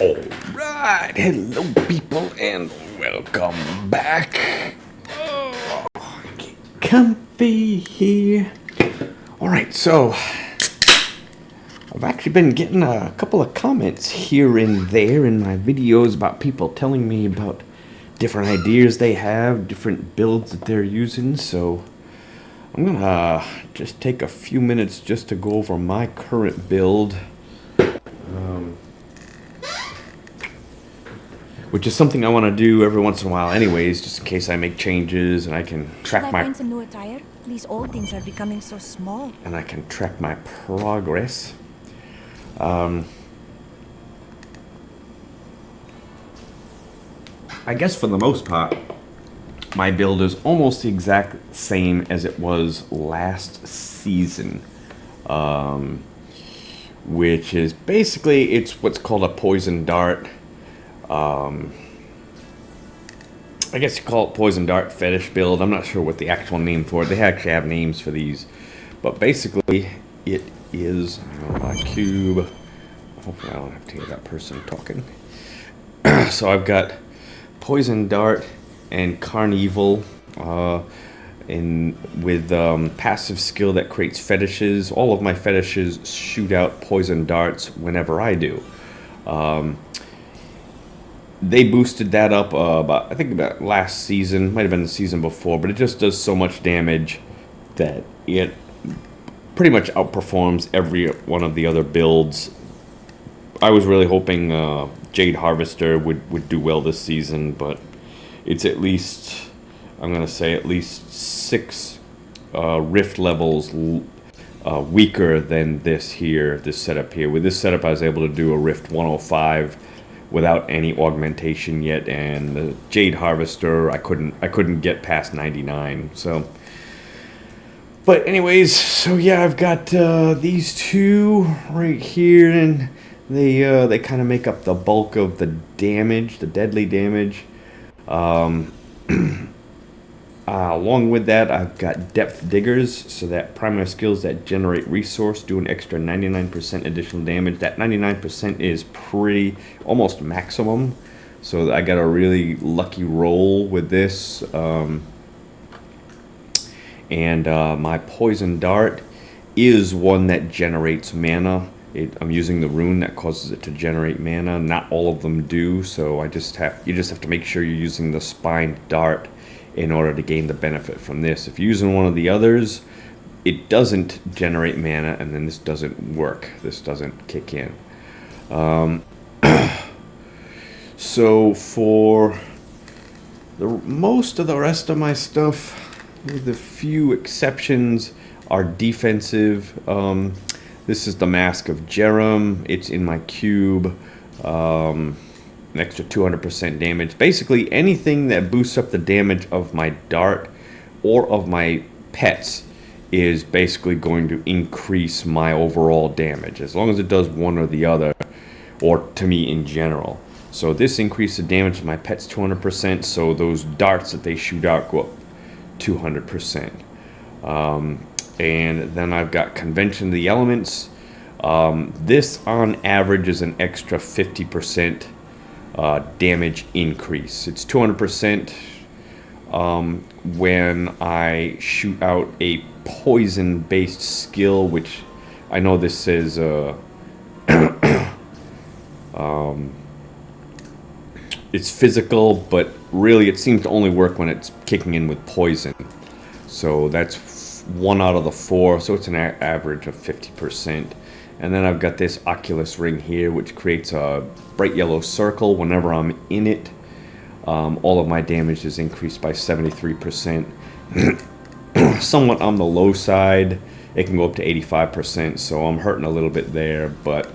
Alright, hello people and welcome back. Oh, get comfy here. Alright, so I've actually been getting a couple of comments here and there in my videos about people telling me about different ideas they have, different builds that they're using, so I'm gonna just take a few minutes just to go over my current build. Which is something I want to do every once in a while anyways, just in case I make changes and I can track Should I my... find some new attire? These old things are becoming so small. And I can track my progress. I guess for the most part, my build is almost the exact same as it was last season. Which is basically, it's what's called a poison dart. I guess you call it poison dart fetish build. I'm not sure what the actual name for it. They actually have names for these, but basically it is my cube. Hopefully I don't have to hear that person talking. So I've got poison dart and carnival, with passive skill that creates fetishes. All of my fetishes shoot out poison darts whenever I do. They boosted that up I think about last season, might have been the season before, but it just does so much damage that it pretty much outperforms every one of the other builds. I was really hoping Jade Harvester would do well this season, but it's at least, I'm going to say at least 6 rift levels weaker than this setup here. With this setup I was able to do a rift 105 without any augmentation yet, and the Jade Harvester I couldn't get past 99. So, but anyways, so yeah, I've got these two right here, and they kind of make up the bulk of the damage, the deadly damage. Along with that, I've got depth diggers, so that primary skills that generate resource do an extra 99% additional damage. That 99% is pretty almost maximum, so I got a really lucky roll with this. My poison dart is one that generates mana. I'm using the rune that causes it to generate mana. Not all of them do, so you just have to make sure you're using the spined dart in order to gain the benefit from this. If you're using one of the others, it doesn't generate mana, and then this doesn't work. This doesn't kick in. So for most of the rest of my stuff, with a few exceptions, are defensive. This is the Mask of Jerem. It's in my cube. An extra 200% damage. Basically anything that boosts up the damage of my dart or of my pets is basically going to increase my overall damage, as long as it does one or the other, or to me in general. So this increases the damage of my pets 200%, so those darts that they shoot out go up 200%. And then I've got Convention of the Elements. This on average is an extra 50% damage increase. It's 200% when I shoot out a poison based skill, which I know this says it's physical, but really it seems to only work when it's kicking in with poison. So that's 1 out of the 4, so it's an average of 50%. And then I've got this Oculus ring here, which creates a bright yellow circle whenever I'm in it. All of my damage is increased by 73%. Somewhat on the low side. It can go up to 85%, so I'm hurting a little bit there, but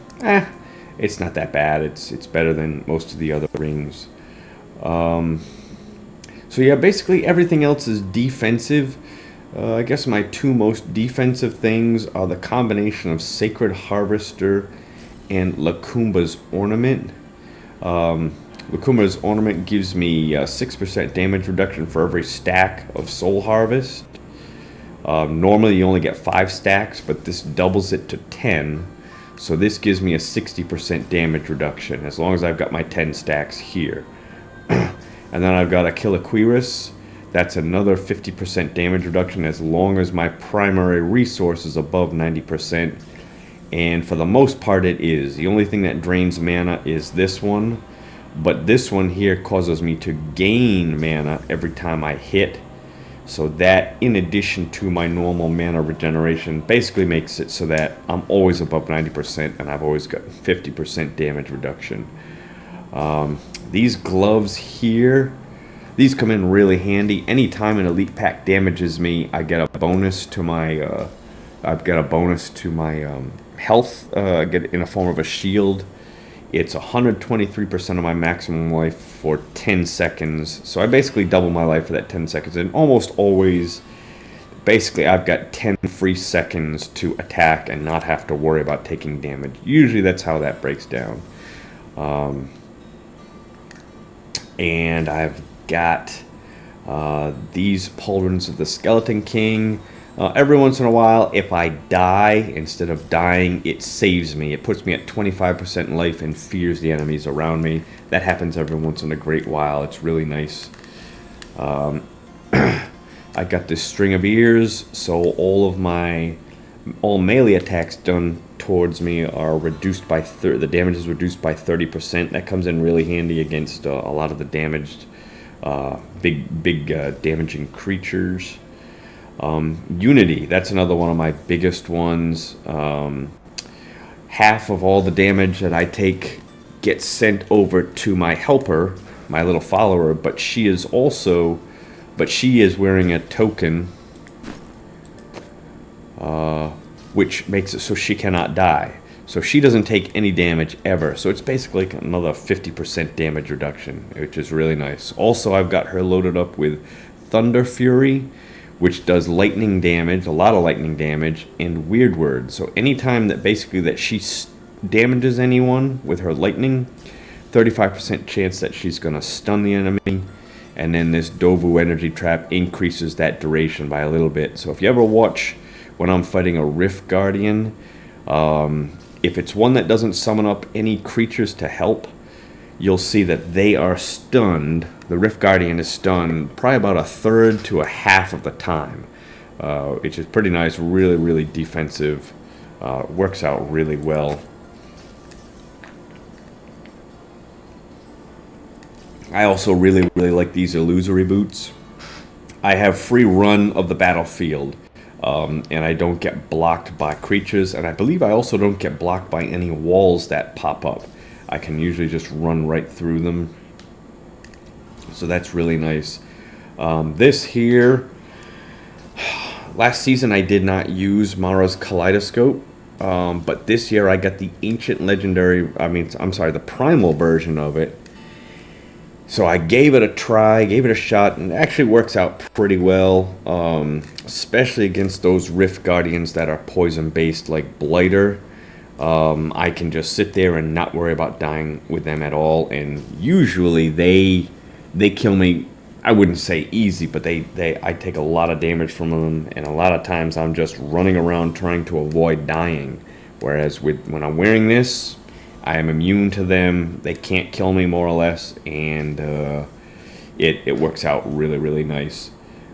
it's not that bad. It's better than most of the other rings. So yeah, basically everything else is defensive. I guess my 2 most defensive things are the combination of Sacred Harvester and Lakumba's Ornament. Lakumba's Ornament gives me 6% damage reduction for every stack of Soul Harvest. Normally you only get 5 stacks, but this doubles it to 10. So this gives me a 60% damage reduction as long as I've got my 10 stacks here. And then I've got a Kiloquirus. That's another 50% damage reduction as long as my primary resource is above 90%. And for the most part it is. The only thing that drains mana is this one. But this one here causes me to gain mana every time I hit. So that, in addition to my normal mana regeneration, basically makes it so that I'm always above 90% and I've always got 50% damage reduction. These gloves here, these come in really handy. Anytime an elite pack damages me, I get a bonus to my health. I get it in a form of a shield. It's 123% of my maximum life for 10 seconds. So I basically double my life for that 10 seconds. And almost always, basically, I've got 10 free seconds to attack and not have to worry about taking damage. Usually that's how that breaks down. And I've got these Pauldrons of the Skeleton King. Every once in a while, if I die, instead of dying, it saves me. It puts me at 25% life and fears the enemies around me. That happens every once in a great while. It's really nice. I got this String of Ears, so all melee attacks done towards me are reduced by the damage is reduced by 30%. That comes in really handy against a lot of the damaged, big damaging creatures. Unity, that's another one of my biggest ones. Half of all the damage that I take gets sent over to my helper, my little follower, but she is wearing a token, which makes it so she cannot die. So she doesn't take any damage ever. So it's basically another 50% damage reduction, which is really nice. Also, I've got her loaded up with Thunder Fury, which does lightning damage, a lot of lightning damage, and Weird Word. So anytime that she damages anyone with her lightning, 35% chance that she's going to stun the enemy, and then this Dovu energy trap increases that duration by a little bit. So if you ever watch when I'm fighting a Rift Guardian, if it's one that doesn't summon up any creatures to help, you'll see that they are stunned. The Rift Guardian is stunned probably about a third to a half of the time, which is pretty nice, really, really defensive. Works out really well. I also really, really like these illusory boots. I have free run of the battlefield, and I don't get blocked by creatures, and I believe I also don't get blocked by any walls that pop up. I can usually just run right through them. So that's really nice. This here, last season I did not use Mara's Kaleidoscope, but this year I got the the Primal version of it. So I gave it a try, gave it a shot, and it actually works out pretty well, especially against those Rift Guardians that are poison-based like Blighter. I can just sit there and not worry about dying with them at all, and usually they kill me. I wouldn't say easy, but I take a lot of damage from them, and a lot of times I'm just running around trying to avoid dying. Whereas when I'm wearing this, I am immune to them. They can't kill me, more or less, and it works out really, really nice.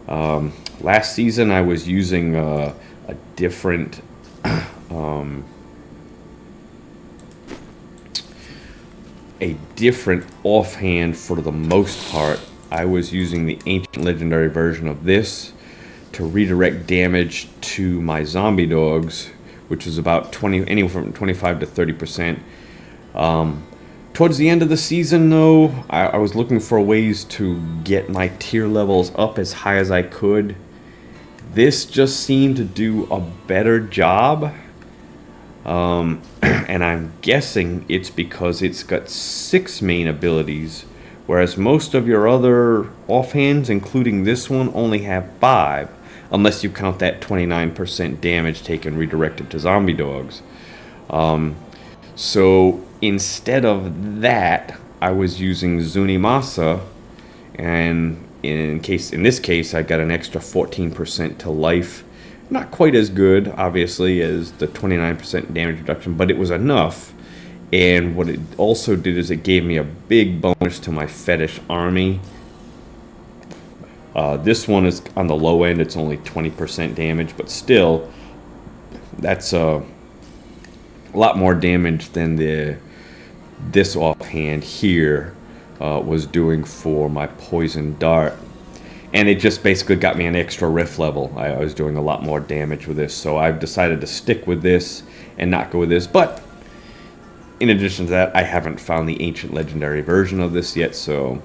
Last season I was using a different offhand for the most part. I was using the ancient legendary version of this to redirect damage to my zombie dogs, which is about anywhere from 25 to 30%. Towards the end of the season, though, I was looking for ways to get my tier levels up as high as I could. This just seemed to do a better job. And I'm guessing it's because it's got 6 main abilities, whereas most of your other offhands, including this one, only have 5, unless you count that 29% damage taken redirected to zombie dogs. So instead of that, I was using Zunimasa, and in this case, I got an extra 14% to life Not quite as good, obviously, as the 29% damage reduction, but it was enough. And what it also did is it gave me a big bonus to my fetish army. This one is on the low end, it's only 20% damage, but still, that's a lot more damage than this offhand here was doing for my poison dart. And it just basically got me an extra riff level. I was doing a lot more damage with this, so I've decided to stick with this and not go with this. But in addition to that, I haven't found the ancient legendary version of this yet, so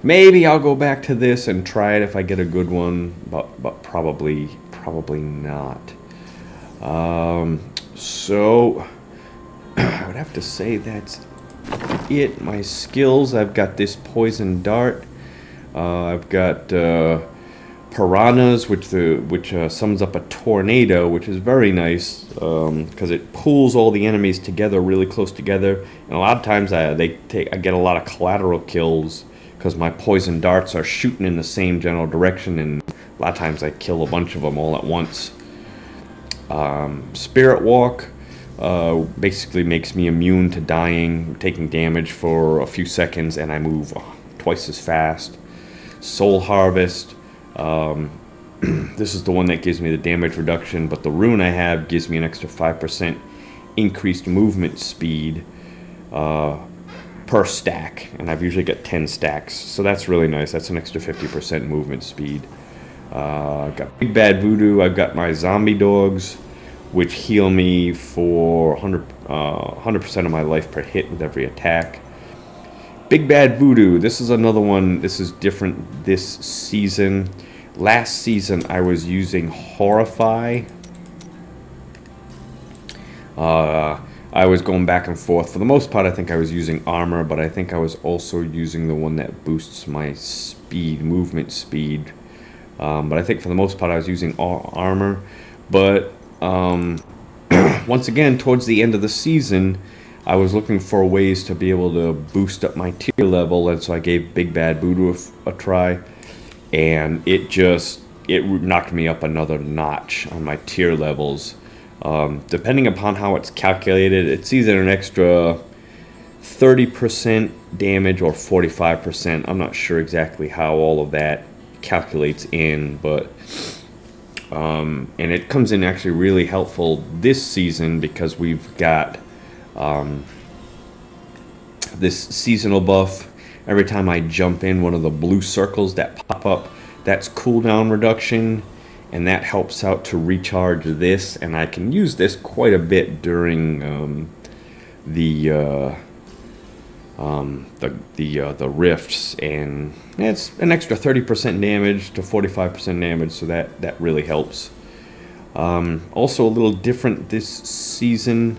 maybe I'll go back to this and try it if I get a good one, but probably not. So I would have to say that's it. My skills, I've got this poison dart. I've got piranhas, which sums up a tornado, which is very nice because it pulls all the enemies together really close together. And a lot of times I get a lot of collateral kills because my poison darts are shooting in the same general direction, and a lot of times I kill a bunch of them all at once. Spirit Walk basically makes me immune to dying, taking damage for a few seconds, and I move twice as fast. Soul Harvest, this is the one that gives me the damage reduction, but the rune I have gives me an extra 5% increased movement speed per stack, and I've usually got 10 stacks, so that's really nice. That's an extra 50% movement speed. I've got Big Bad Voodoo. I've got my zombie dogs, which heal me for 100% of my life per hit with every attack. Big Bad Voodoo, this is another one. This is different this season. Last season I was using Horrify. I was going back and forth. For the most part, I think I was using armor, but I think I was also using the one that boosts my speed, movement speed. But I think for the most part I was using armor. But once again, towards the end of the season, I was looking for ways to be able to boost up my tier level, and so I gave Big Bad Voodoo a try, and it knocked me up another notch on my tier levels. Depending upon how it's calculated, it's either an extra 30% damage or 45%. I'm not sure exactly how all of that calculates in, but and it comes in actually really helpful this season because we've got this seasonal buff. Every time I jump in one of the blue circles that pop up, that's cooldown reduction, and that helps out to recharge this, and I can use this quite a bit during the rifts, and it's an extra 30% damage to 45% damage, so that really helps. Also a little different this season.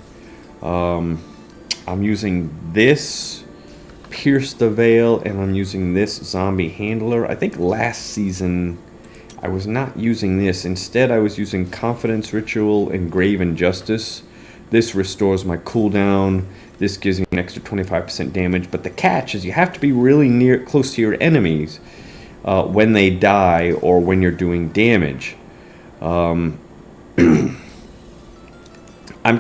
I'm using this Pierce the Veil, and I'm using this Zombie Handler. I think last season I was not using this. Instead, I was using Confidence Ritual and Grave Injustice. This restores my cooldown. This gives me an extra 25% damage. But the catch is you have to be really close to your enemies when they die or when you're doing damage. I'm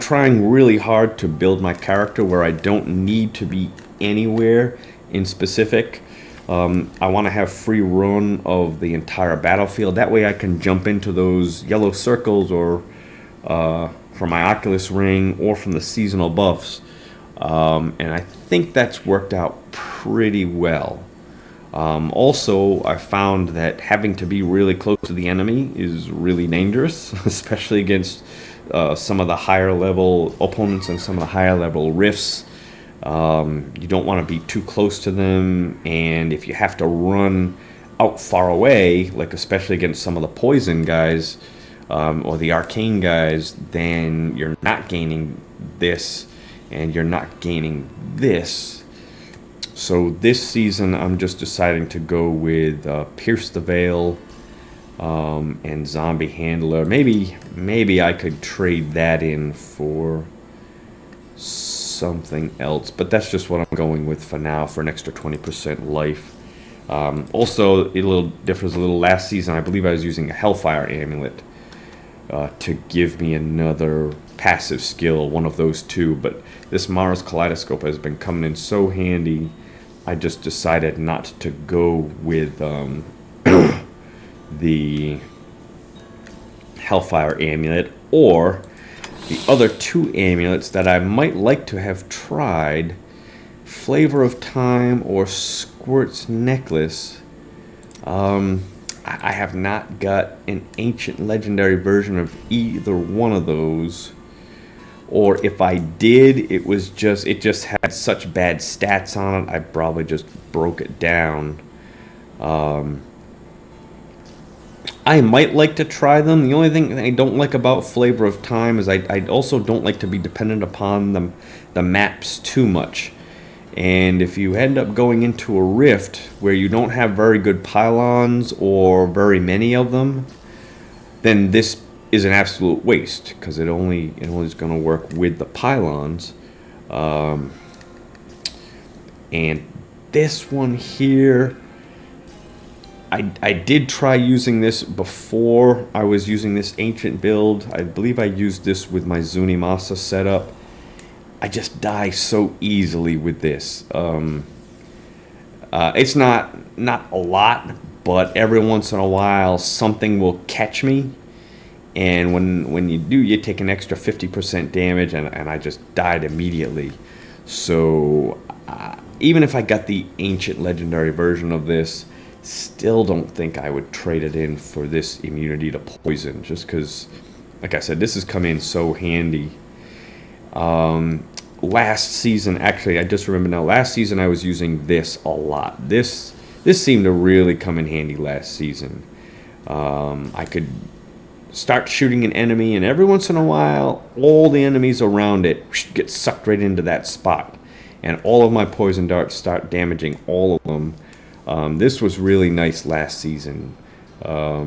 trying really hard to build my character where I don't need to be anywhere in specific. I want to have free run of the entire battlefield. That way I can jump into those yellow circles or from my Oculus Ring or from the seasonal buffs. And I think that's worked out pretty well. Also, I found that having to be really close to the enemy is really dangerous, especially against some of the higher level opponents and some of the higher level rifts. You don't want to be too close to them, and if you have to run out far away, like especially against some of the poison guys or the arcane guys, then you're not gaining this and you're not gaining this. So this season I'm just deciding to go with Pierce the Veil and Zombie Handler. Maybe I could trade that in for something else, but that's just what I'm going with for now, for an extra 20% life. Also, it differs a little. Last season I believe I was using a Hellfire Amulet, to give me another passive skill, one of those two. But this Mara's Kaleidoscope has been coming in so handy. I just decided not to go with the Hellfire Amulet or the other two amulets that I might like to have tried, Flavor of Time or Squirt's Necklace. I have not got an ancient legendary version of either one of those. Or if I did, it just had such bad stats on it, I probably just broke it down. I might like to try them. The only thing I don't like about Flavor of Time is I also don't like to be dependent upon the maps too much. And if you end up going into a rift where you don't have very good pylons or very many of them, then this is an absolute waste because it only is going to work with the pylons. And this one here, I did try using this before I was using this ancient build. I believe I used this with my Zunimasa setup. I just die so easily with this. It's not a lot, but every once in a while something will catch me. And when you do, you take an extra 50% damage, and I just died immediately. So even if I got the ancient legendary version of this, still don't think I would trade it in for this immunity to poison, just because, like I said, this has come in so handy. Last season, actually, I just remember now, last season I was using this a lot. This seemed to really come in handy last season. I could start shooting an enemy, and every once in a while, all the enemies around it get sucked right into that spot. And all of my poison darts start damaging all of them. This was really nice last season. I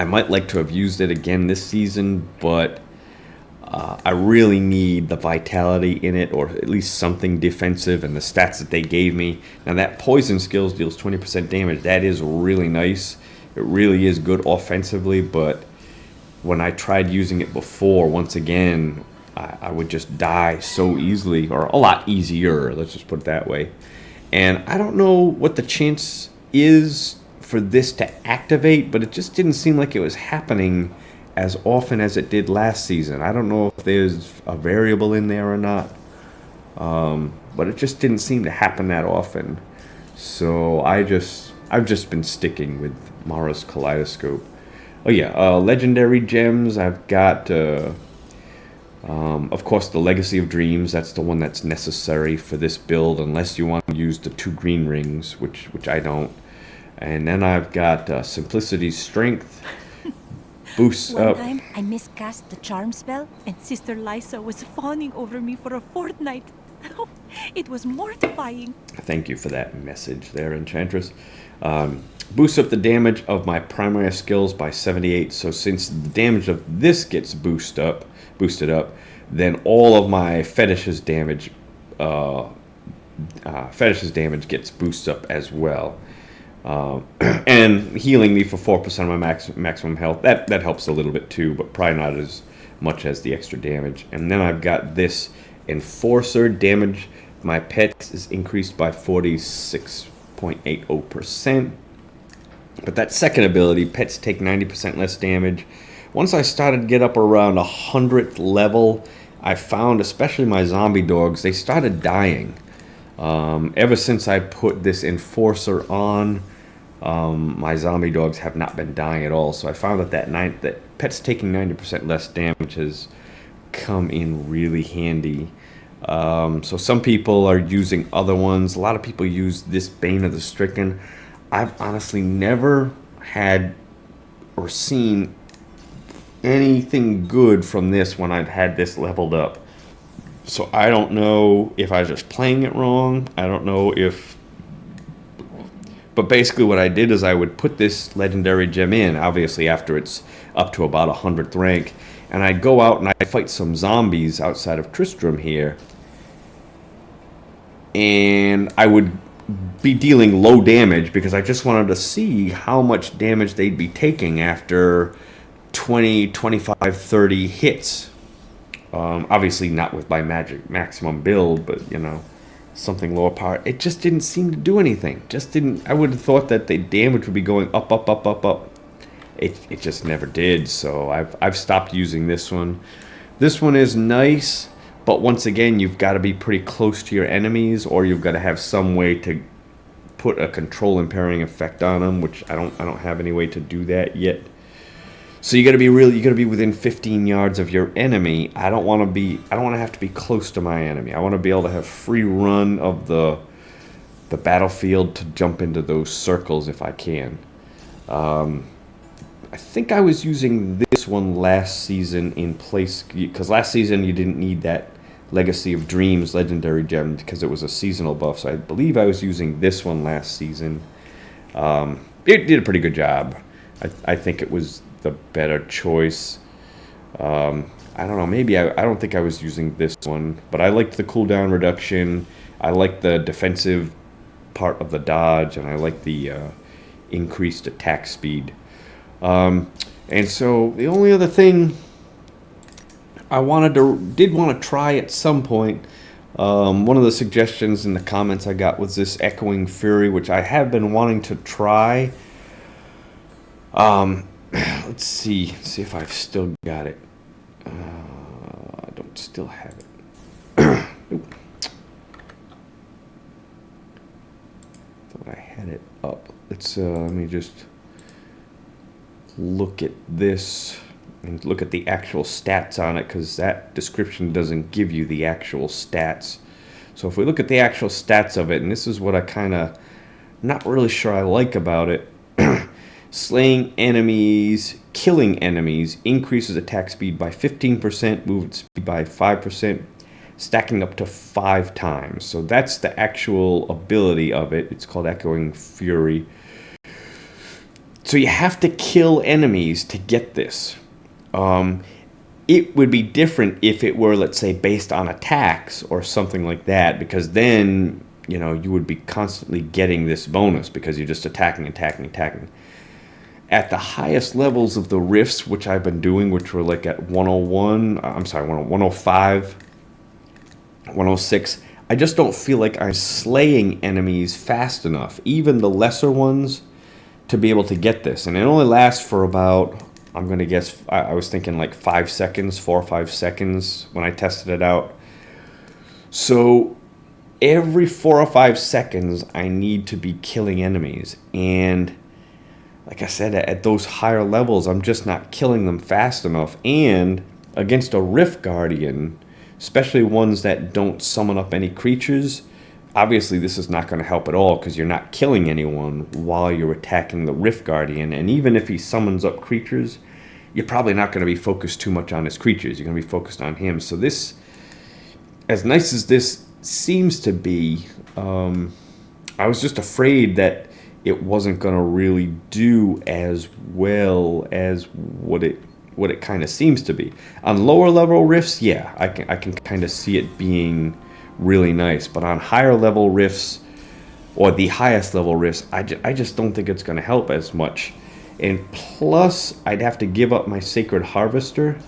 might like to have used it again this season, but I really need the vitality in it, or at least something defensive, and the stats that they gave me. Now that poison skills deals 20% damage. That is really nice. It really is good offensively, but when I tried using it before, once again, I would just die so easily, or a lot easier, let's just put it that way. And I don't know what the chance is for this to activate, but it just didn't seem like it was happening as often as it did last season. I don't know if there's a variable in there or not, but it just didn't seem to happen that often. So I've just been sticking with Mara's Kaleidoscope. Oh yeah, legendary gems. I've got, of course, the Legacy of Dreams. That's the one that's necessary for this build, unless you want to use the 2 green rings, which I don't. And then I've got Simplicity's Strength. Boosts One up. time, I miscast the charm spell, and Sister Lysa was fawning over me for a fortnight. It was mortifying. Thank you for that message there, Enchantress. Boosts up the damage of my primary skills by 78. So since the damage of this gets boosted up, then all of my fetishes damage gets boosted up as well. And healing me for 4% of my maximum health. That helps a little bit too, but probably not as much as the extra damage. And then I've got this Enforcer. Damage my pets is increased by 46.80%. But that second ability, pets take 90% less damage. Once I started to get up around 100th level, I found, especially my zombie dogs, they started dying. Ever since I put this Enforcer on, my zombie dogs have not been dying at all. So I found that pets taking 90% less damage has come in really handy. So some people are using other ones. A lot of people use this Bane of the Stricken. I've honestly never had or seen anything good from this when I've had this leveled up. So I don't know if I was just playing it wrong. I don't know if... But basically what I did is I would put this legendary gem in, obviously after it's up to about 100th rank, and I'd go out and I'd fight some zombies outside of Tristram here, and I would be dealing low damage because I just wanted to see how much damage they'd be taking after 20, 25, 30 hits. Obviously not with my magic maximum build, but you know, something lower power. It just didn't seem to do anything. Just didn't. I would have thought that the damage would be going up, up, up, up, up. It just never did. So I've stopped using this one. This one is nice, but once again, you've got to be pretty close to your enemies, or you've got to have some way to put a control impairing effect on them, which I don't have any way to do that yet. So you got to be within 15 yards of your enemy. I don't want to have to be close to my enemy. I want to be able to have free run of the battlefield to jump into those circles if I can. I think I was using this one last season in place, because last season you didn't need that Legacy of Dreams legendary gem because it was a seasonal buff. So I believe I was using this one last season. It did a pretty good job. I think it was the better choice. I don't know, maybe I don't think I was using this one, but I liked the cooldown reduction. I liked the defensive part of the dodge, and I liked the increased attack speed. And so the only other thing I did want to try at some point, one of the suggestions in the comments I got was this Echoing Fury, which I have been wanting to try. Let's see if I've still got it. I don't still have it. Nope. Thought I had it up. Let me just look at this and look at the actual stats on it, because that description doesn't give you the actual stats. So if we look at the actual stats of it, and this is what I kind of not really sure I like about it. Slaying enemies, killing enemies increases attack speed by 15%, movement speed by 5%, stacking up to 5 times. So that's the actual ability of it. It's called Echoing Fury. So you have to kill enemies to get this. It would be different if it were, let's say, based on attacks or something like that, because then, you know, you would be constantly getting this bonus because you're just attacking. At the highest levels of the rifts, which I've been doing, which were like at 105, 106, I just don't feel like I'm slaying enemies fast enough, even the lesser ones, to be able to get this. And it only lasts for about, I'm going to guess, I was thinking like 5 seconds, 4 or 5 seconds when I tested it out. So every 4 or 5 seconds, I need to be killing enemies. And like I said, at those higher levels, I'm just not killing them fast enough. And against a Rift Guardian, especially ones that don't summon up any creatures, obviously this is not going to help at all, because you're not killing anyone while you're attacking the Rift Guardian. And even if he summons up creatures, you're probably not going to be focused too much on his creatures. You're going to be focused on him. So this, as nice as this seems to be, I was just afraid that it wasn't going to really do as well as what it kind of seems to be. On lower level rifts, yeah, I can kind of see it being really nice, but on higher level rifts, or the highest level rifts, I just don't think it's going to help as much. And plus, I'd have to give up my Sacred Harvester,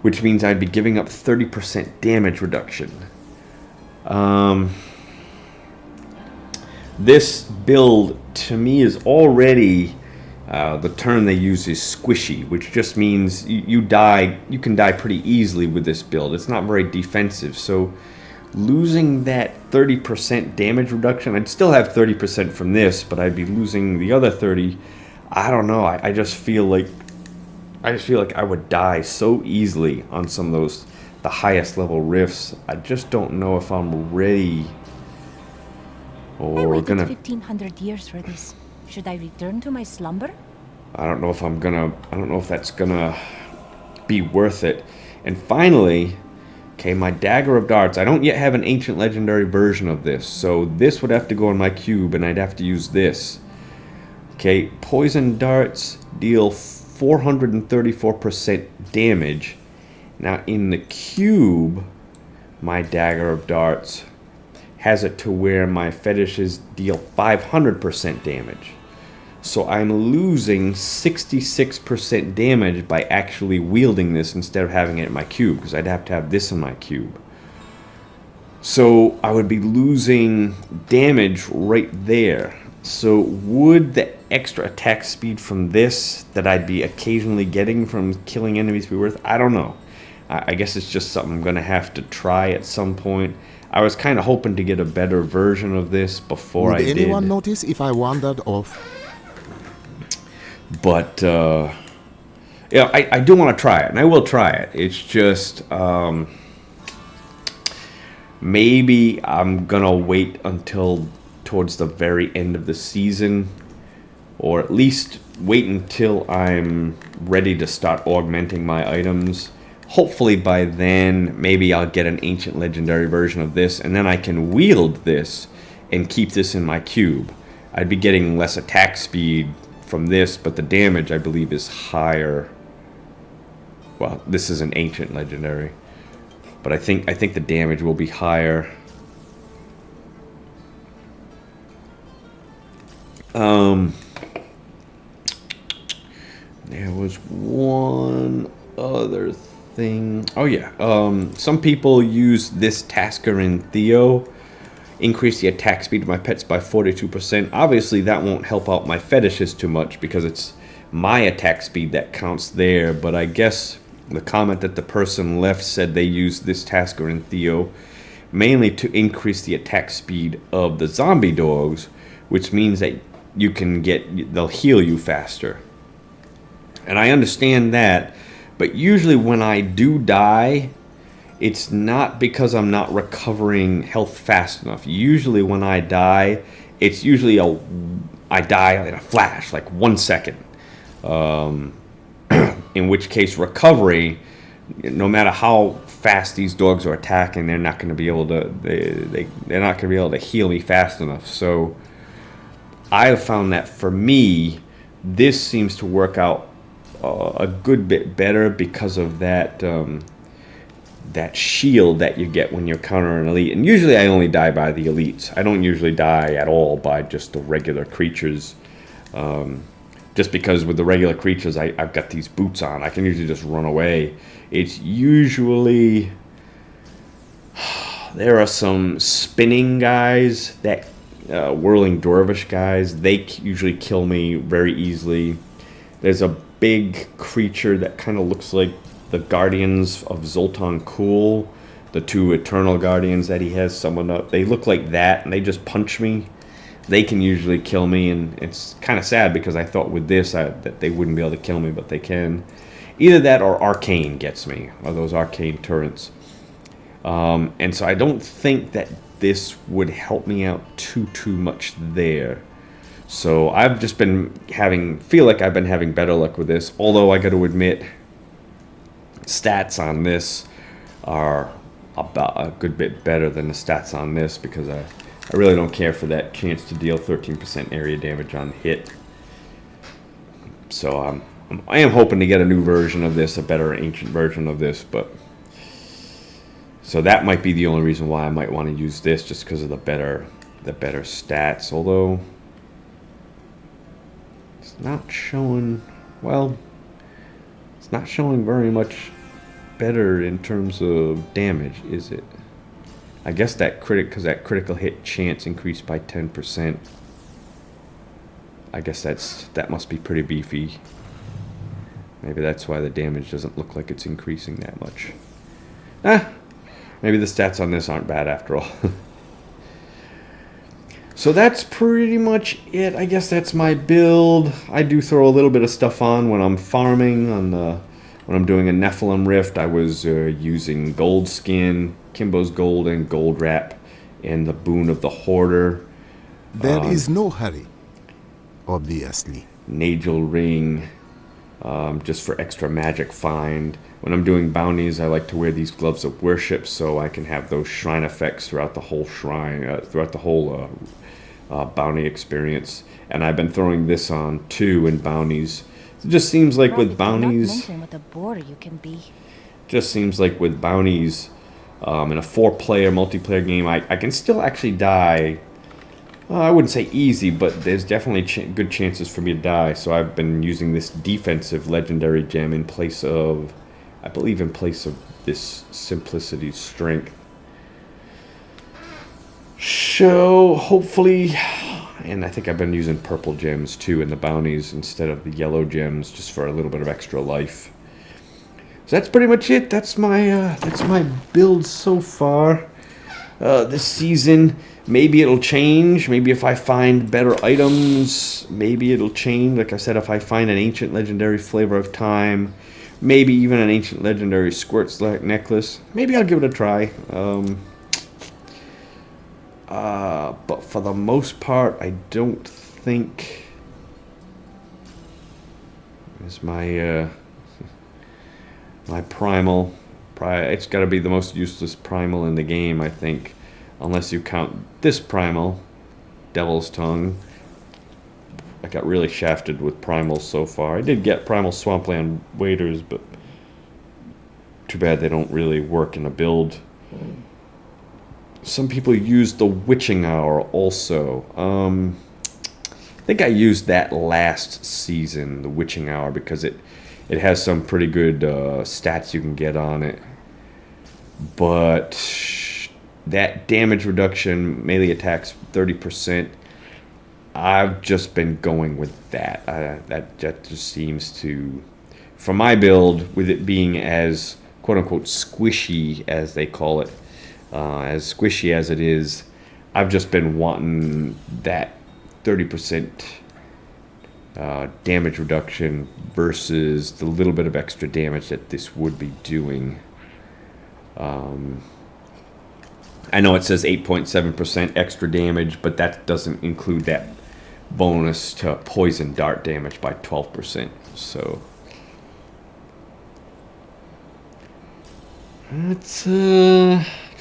which means I'd be giving up 30% damage reduction. This build, to me, is already, the term they use is squishy, which just means you can die pretty easily with this build. It's not very defensive, so losing that 30% damage reduction, I'd still have 30% from this, but I'd be losing the other 30. I don't know. I just feel like I would die so easily on some of those, the highest level rifts. I just don't know if I'm ready. Or I waited gonna 1,500 years for this. Should I return to my slumber? I don't know if that's gonna be worth it. And finally, okay, my Dagger of Darts. I don't yet have an ancient legendary version of this, so this would have to go in my cube, and I'd have to use this. Okay, poison darts deal 434% damage. Now in the cube, my Dagger of Darts has it to where my fetishes deal 500% damage. So I'm losing 66% damage by actually wielding this instead of having it in my cube, because I'd have to have this in my cube. So I would be losing damage right there. So would the extra attack speed from this that I'd be occasionally getting from killing enemies be worth? I don't know. I guess it's just something I'm going to have to try at some point. I was kind of hoping to get a better version of this before I did. Would anyone notice if I wandered off? But, yeah, I do want to try it, and I will try it. It's just, maybe I'm going to wait until towards the very end of the season, or at least wait until I'm ready to start augmenting my items. Hopefully by then, maybe I'll get an ancient legendary version of this, and then I can wield this and keep this in my cube. I'd be getting less attack speed from this, but the damage, I believe, is higher. Well, this is an ancient legendary, but I think the damage will be higher. There was one other thing. Oh yeah. Some people use this tasker in Theo. Increase the attack speed of my pets by 42%. Obviously, that won't help out my fetishes too much because it's my attack speed that counts there. But I guess the comment that the person left said they use this tasker in Theo mainly to increase the attack speed of the zombie dogs, which means that you can they'll heal you faster. And I understand that, but usually when I do die, it's not because I'm not recovering health fast enough. Usually when I die, it's usually I die in a flash, like 1 second. In which case recovery, no matter how fast these dogs are attacking, they're not going to be able to they're not going to be able to heal me fast enough. So I have found that for me, this seems to work out a good bit better because of that that shield that you get when you're countering an elite. And usually I only die by the elites. I don't usually die at all by just the regular creatures. Just because with the regular creatures, I've got these boots on. I can usually just run away. It's usually... There are some spinning guys, that whirling dervish guys. They usually kill me very easily. There's a big creature that kind of looks like the Guardians of Zoltan Kuhl, the two Eternal Guardians that he has summoned up. They look like that, and they just punch me. They can usually kill me, and it's kind of sad because I thought with this that they wouldn't be able to kill me, but they can. Either that or Arcane gets me, or those Arcane turrets. And so I don't think that this would help me out too much there. So I've just been feel like I've been having better luck with this, although I got to admit, stats on this are about a good bit better than the stats on this because I really don't care for that chance to deal 13% area damage on hit. So I am hoping to get a new version of this, a better ancient version of this, but so that might be the only reason why I might want to use this, just because of the better stats. Although it's not showing, well, it's not showing very much better in terms of damage, is it? I guess that critical hit chance increased by 10%. I guess that must be pretty beefy. Maybe that's why the damage doesn't look like it's increasing that much. Maybe the stats on this aren't bad after all. So that's pretty much it. I guess that's my build. I do throw a little bit of stuff on when I'm farming. When I'm doing a Nephilim Rift, I was using Gold Skin, Kimbo's Gold, and Gold Wrap, and the Boon of the Hoarder. There is no hurry, obviously. Nagel Ring, just for extra magic find. When I'm doing bounties, I like to wear these Gloves of Worship so I can have those shrine effects throughout the whole shrine, throughout the whole bounty experience. And I've been throwing this on too in bounties. It just seems like with bounties, What a bore you can be. just seems like with bounties, in a 4-player multiplayer game, I can still actually die I wouldn't say easy, but there's definitely good chances for me to die. So I've been using this defensive legendary gem in place of, I believe, in place of this simplicity strength. So hopefully, and I think I've been using purple gems too in the bounties instead of the yellow gems, just for a little bit of extra life. So that's pretty much it. That's my build so far. This season, maybe it'll change. Maybe if I find better items, maybe it'll change. Like I said, if I find an ancient legendary flavor of time, maybe even an ancient legendary squirt necklace, maybe I'll give it a try. But for the most part, I don't think is my my primal. It's got to be the most useless primal in the game, I think, unless you count this primal, Devil's Tongue. I got really shafted with primals so far. I did get primal swampland waders, but too bad they don't really work in a build. Some people use the witching hour also. I think I used that last season, the witching hour, because it has some pretty good stats you can get on it. But that damage reduction, melee attacks 30%, I've just been going with that. That just seems to, for my build, with it being as quote-unquote squishy as they call it, as squishy as it is, I've just been wanting that 30% damage reduction versus the little bit of extra damage that this would be doing. I know it says 8.7% extra damage, but that doesn't include that bonus to poison dart damage by 12%. So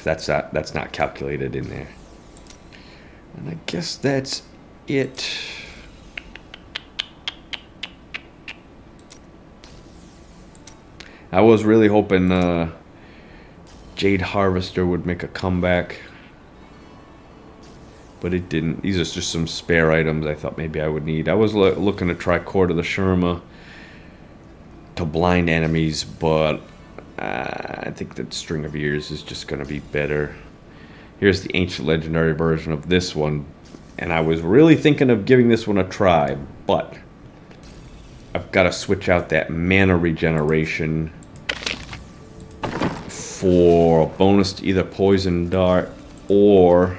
that's not calculated in there. And I guess that's it. I was really hoping Jade Harvester would make a comeback, but it didn't. These are just some spare items I thought maybe I would need. I was looking to try Court of the Sherma to blind enemies, but I think that String of Ears is just going to be better. Here's the ancient legendary version of this one, and I was really thinking of giving this one a try, but I've got to switch out that mana regeneration for a bonus to either poison dart or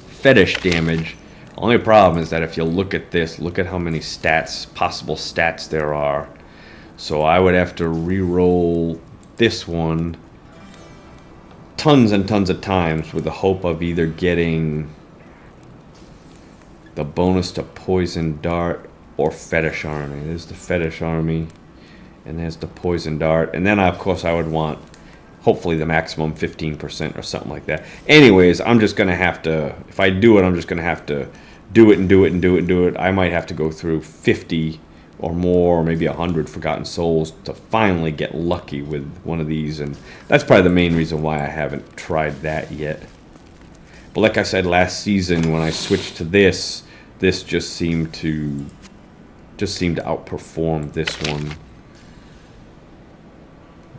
fetish damage. Only problem is that if you look at this, look at how many possible stats there are. So I would have to re-roll this one tons and tons of times with the hope of either getting the bonus to poison dart or fetish army. There's the fetish army, and there's the poison dart, and then of course I would want hopefully the maximum 15% or something like that. Anyways, I'm just gonna have to, if I do it, I'm just gonna have to do it and do it and do it and do it. I might have to go through 50 or more, or maybe 100 Forgotten Souls to finally get lucky with one of these, and that's probably the main reason why I haven't tried that yet. But like I said last season, when I switched to this just seemed to outperform this one.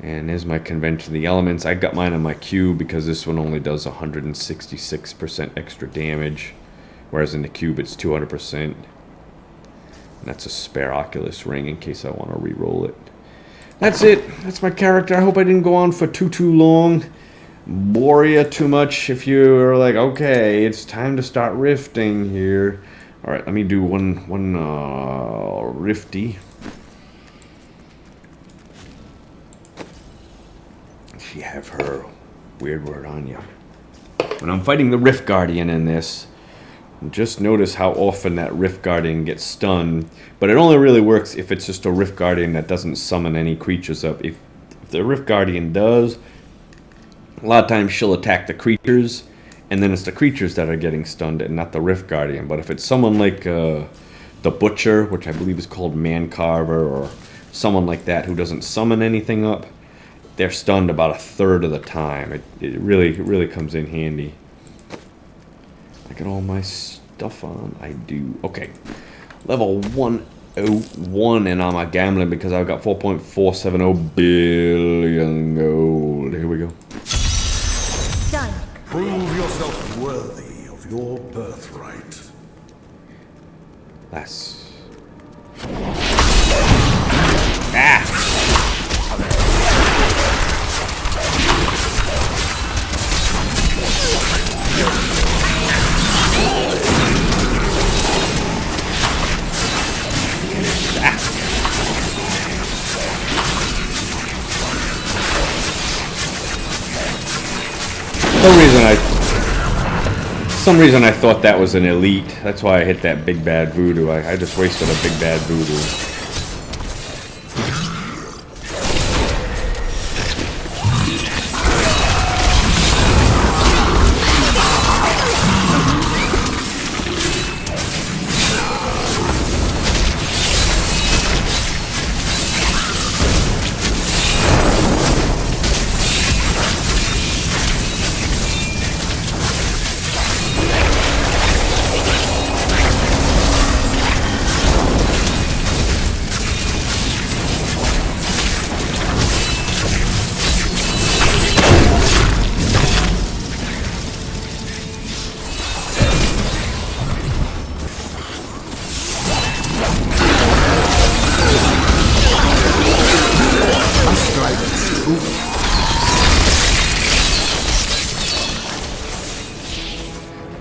And there's my Convention of the Elements. I got mine on my cube because this one only does 166% extra damage, whereas in the cube it's 200%. And that's a spare Oculus ring in case I want to re-roll it. That's it. That's my character. I hope I didn't go on for too long. Bore you too much if you're like, okay, it's time to start rifting here. All right, let me do one rifty. She have her weird word on you. When I'm fighting the Rift Guardian in this, just notice how often that Rift Guardian gets stunned, but it only really works if it's just a Rift Guardian that doesn't summon any creatures up. If the Rift Guardian does, a lot of times she'll attack the creatures, and then it's the creatures that are getting stunned and not the Rift Guardian. But if it's someone like the Butcher, which I believe is called Man Carver, or someone like that who doesn't summon anything up, they're stunned about a third of the time. It really comes in handy. I get all my stuff on. I do. Okay. Level 101, and I'm a gambling because I've got 4.470 billion gold. Here we go. Done. Prove yourself worthy of your birthright. Less. Ah! Some reason I thought that was an elite. That's why I hit that big bad voodoo. I just wasted a big bad voodoo.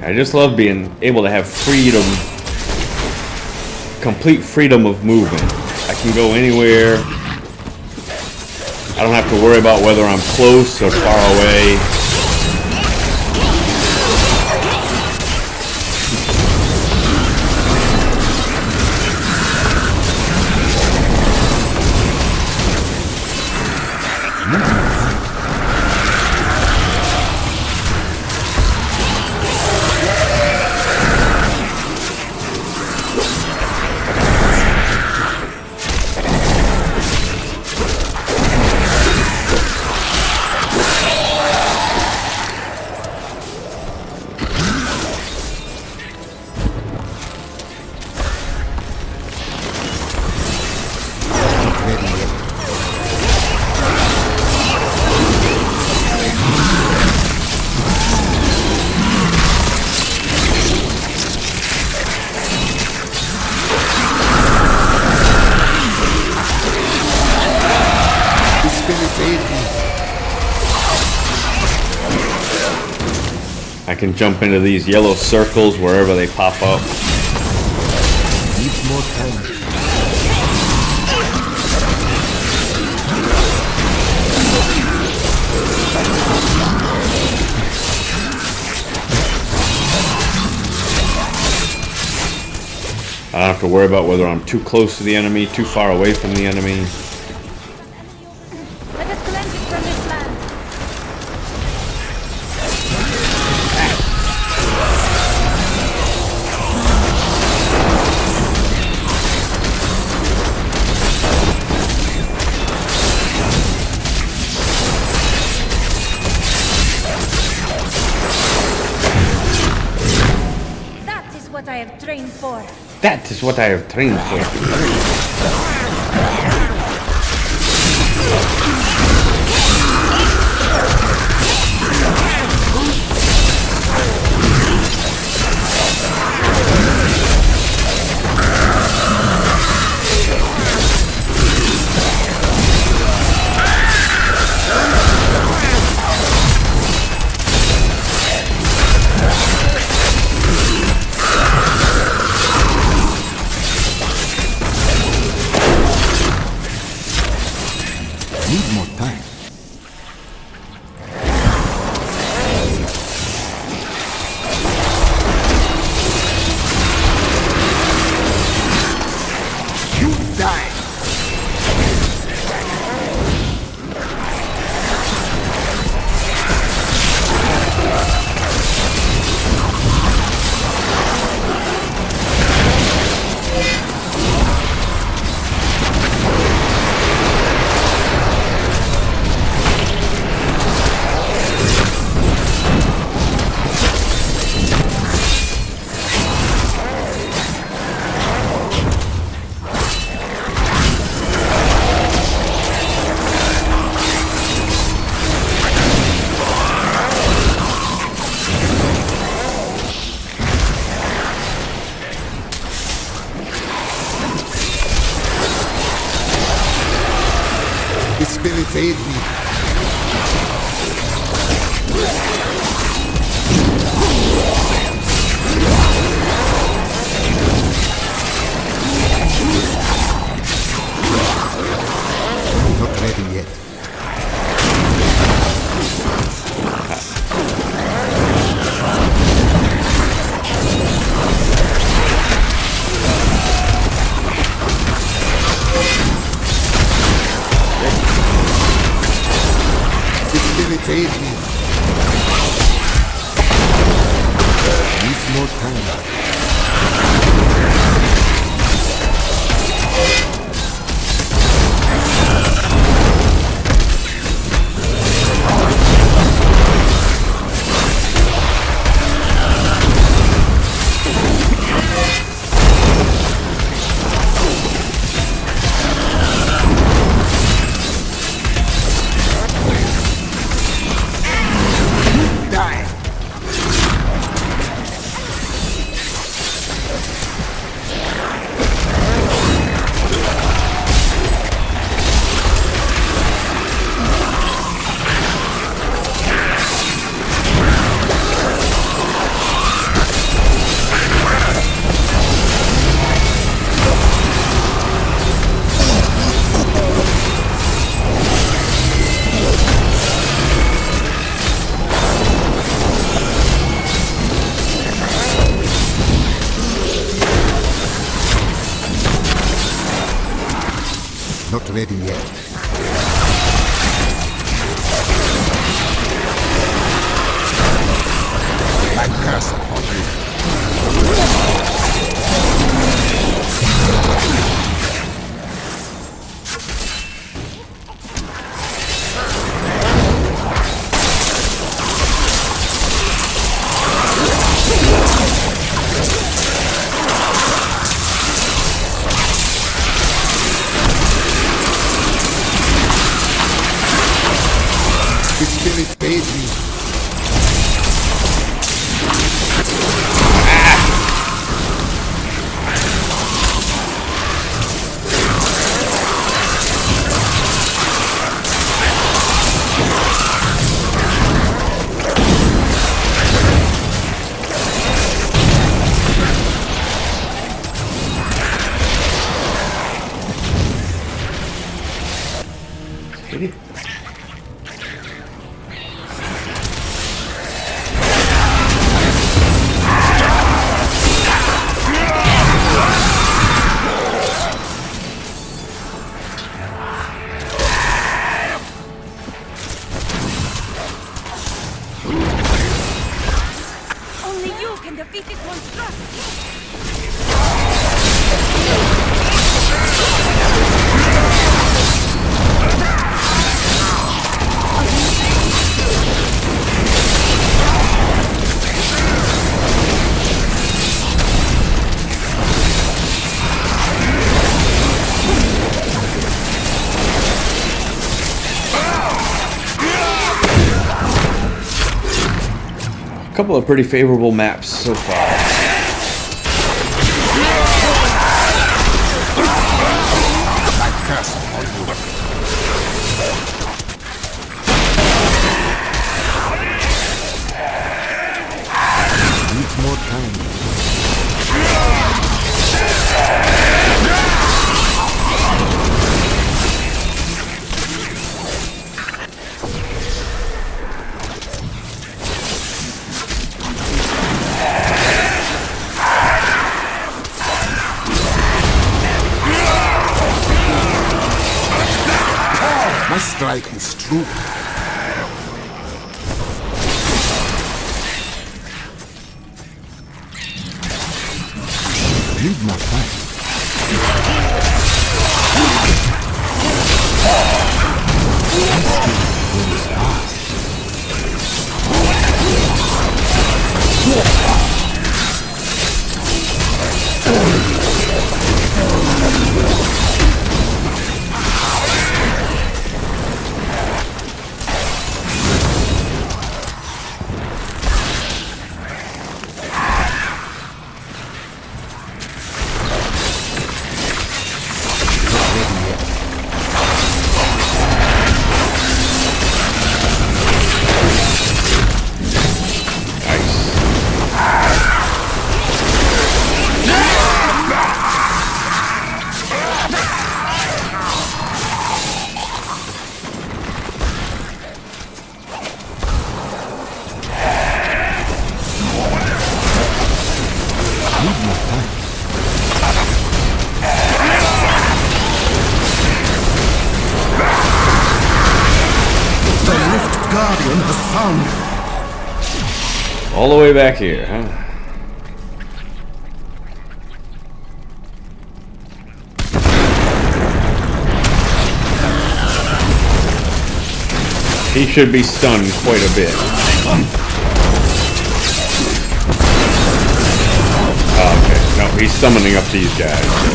I just love being able to have freedom, complete freedom of movement. I can go anywhere. I don't have to worry about whether I'm close or far away. I can jump into these yellow circles wherever they pop up. Need more time. I don't have to worry about whether I'm too close to the enemy, too far away from the enemy. Let us cleanse it from this land. That is what I have trained for. That is what I have trained for. Spirit aid me. Not ready yet. The Spirit aid me. Needs more time. Die. Not ready yet. I curse upon you. The Spirit aid me. Did he? Only you can defeat this monstrosity! A couple of pretty favorable maps so far. I curse upon you. Needs more time. My strike is true. Need more time. All the way back here, huh? He should be stunned quite a bit. Oh, okay. No, he's summoning up these guys. So.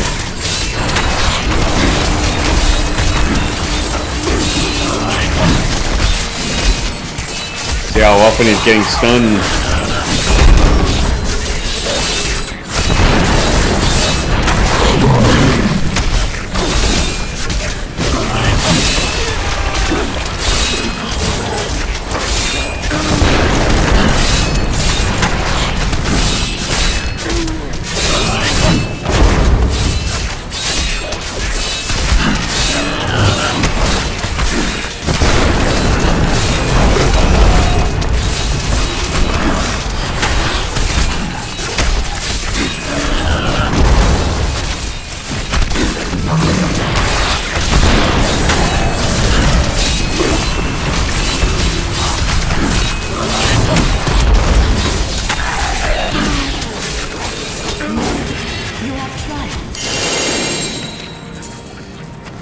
See how often he's getting stunned?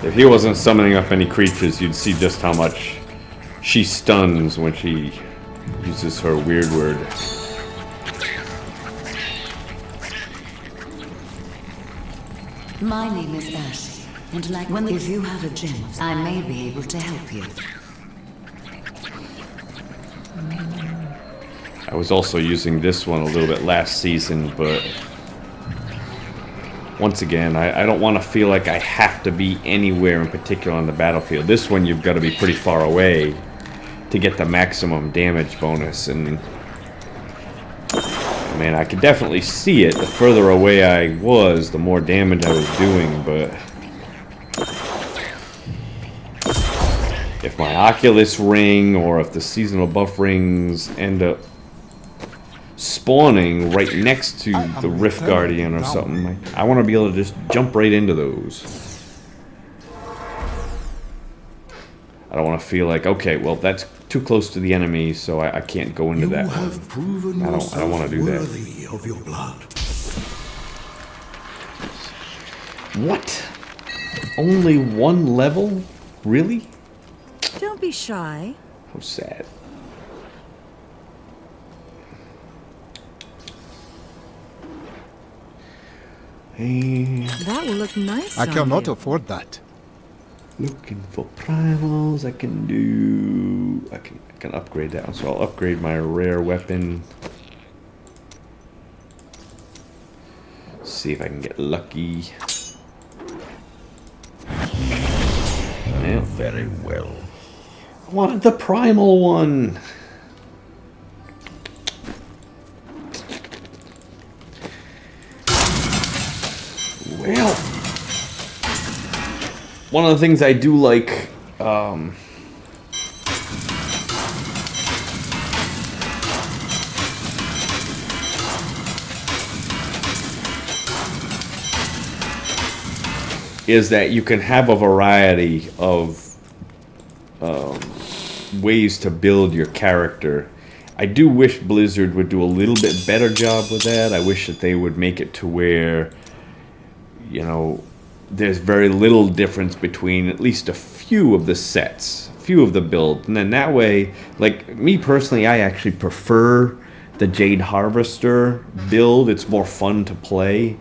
If he wasn't summoning up any creatures, you'd see just how much she stuns when she uses her weird word. My name is Ash, and like if you have a gem, I may be able to help you. I was also using this one a little bit last season, but once again, I don't want to feel like I have to be anywhere in particular on the battlefield. This one, you've got to be pretty far away to get the maximum damage bonus. And man, I could definitely see it. The further away I was, the more damage I was doing. But if my Oculus ring or if the seasonal buff rings end up spawning right next to the Rift Guardian or something, I want to be able to just jump right into those. I don't want to feel like, okay, well, that's too close to the enemy, so I can't go into that one. I don't want to do that. Worthy of your blood. What? Only one level? Really? Don't be shy. How sad. That will look nice I on cannot you. afford that. Looking for primals. I can do. I can upgrade that one. So I'll upgrade my rare weapon. See if I can get lucky. Yeah. Very well. I wanted the primal one. Well, one of the things I do like, is that you can have a variety of ways to build your character. I do wish Blizzard would do a little bit better job with that. I wish that they would make it to where, you know, there's very little difference between at least a few of the sets, a few of the builds. And then that way, like me personally, I actually prefer the Jade Harvester build. It's more fun to play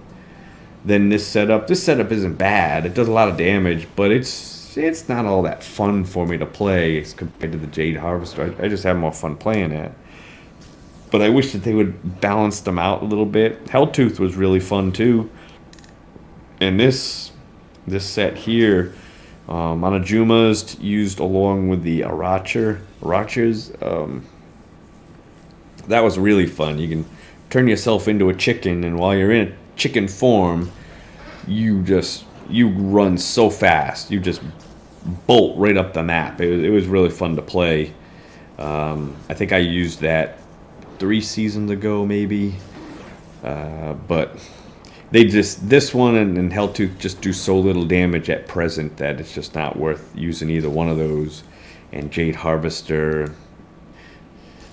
than this setup. This setup isn't bad. It does a lot of damage, but it's not all that fun for me to play as compared to the Jade Harvester. I just have more fun playing it. But I wish that they would balance them out a little bit. Helltooth was really fun too. And this set here, Monojuma's used along with the Arachers. That was really fun. You can turn yourself into a chicken, and while you're in chicken form, you run so fast. You just bolt right up the map. It was really fun to play. I think I used that 3 seasons ago, maybe. But this one and Helltooth just do so little damage at present that it's just not worth using either one of those. And Jade Harvester,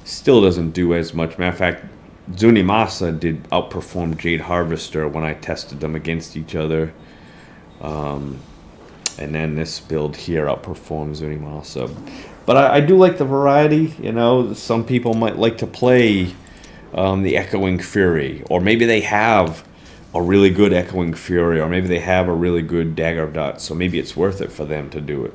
still doesn't do as much. Matter of fact, Zunimasa did outperform Jade Harvester when I tested them against each other. And then this build here outperforms Zunimasa. But I do like the variety. You know, some people might like to play the Echoing Fury, or maybe they have a really good Echoing Fury, or maybe they have a really good Dagger of Dots, so maybe it's worth it for them to do it.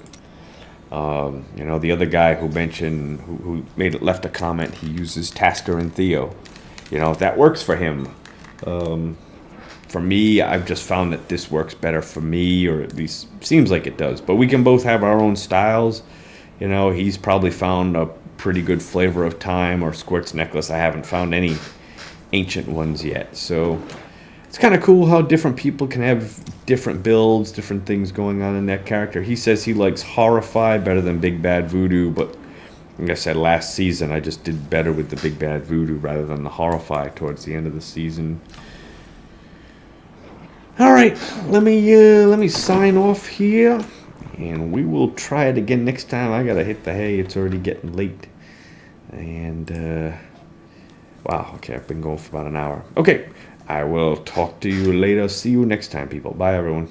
You know, the other guy who mentioned, who left a comment, he uses Tasker and Theo. You know, that works for him. For me, I've just found that this works better for me, or at least seems like it does. But we can both have our own styles. You know, he's probably found a pretty good Flavor of Time or Squirt's Necklace. I haven't found any ancient ones yet. So it's kind of cool how different people can have different builds, different things going on in that character. He says he likes Horrify better than Big Bad Voodoo, but like I said, last season I just did better with the Big Bad Voodoo rather than the Horrify towards the end of the season. All right, let me sign off here, and we will try it again next time. I gotta hit the hay. It's already getting late, and wow. Okay, I've been going for about an hour. Okay, I will talk to you later. See you next time, people. Bye, everyone.